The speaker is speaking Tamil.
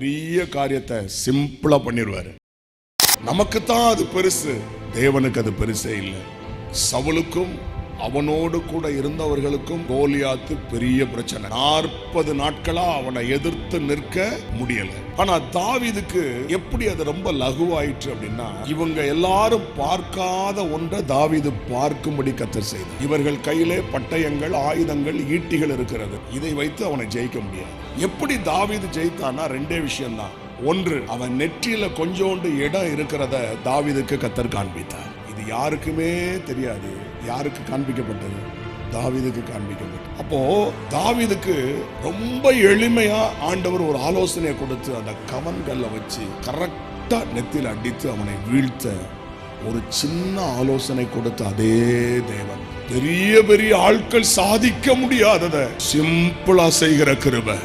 பெரிய காரியத்தை சிம்பிளா பண்ணிடுவாரு. நமக்கு தான் அது பெருசு, தேவனுக்கு அது பெருசே இல்லை. சவுலுக்கும் அவனோடு கூட இருந்தவர்களுக்கும் கோலியாத்து பெரிய பிரச்சனை. 40 நாட்களா அவனை எதிர்த்து நிற்க முடியல. ஆனா தாவீதுக்கு எப்படி அது ரொம்ப லகுவாயிற்று அப்படின்னா, இவங்க எல்லாரும் பார்க்காத ஒன்றை தாவீது பார்க்கும்படி கர்த்தர் செய்தார். இவர்கள் கையிலே பட்டயங்கள், ஆயுதங்கள், ஈட்டிகள் இருக்கிறது. இதை வைத்து அவனை ஜெயிக்க முடியாது. எப்படி தாவீது ஜெயித்தான்னா 2 விஷயம்தான். ஒன்று, அவன் நெற்றியில கொஞ்சோண்டு இடம் இருக்கிறத தாவீதுக்கு கர்த்தர் காண்பித்தார். இது யாருக்குமே தெரியாது. யாருக்கு காண்பிக்கப்பட்டது? தாவீதுக்கு காண்பிக்கப்பட்டது. அப்போ தாவீதுக்கு ரொம்ப எளிமையா ஆண்டவர் ஒரு ஆலோசனையை கொடுத்து அந்த கவன்கல்ல வச்சு கரெக்டா நெத்தில அடித்து அவனை வீழ்த்த ஒரு சின்ன ஆலோசனை கொடுத்த அதே தேவன் பெரிய பெரிய ஆட்கள் சாதிக்க முடியாததை சிம்பிளா செய்கிற கிருபை.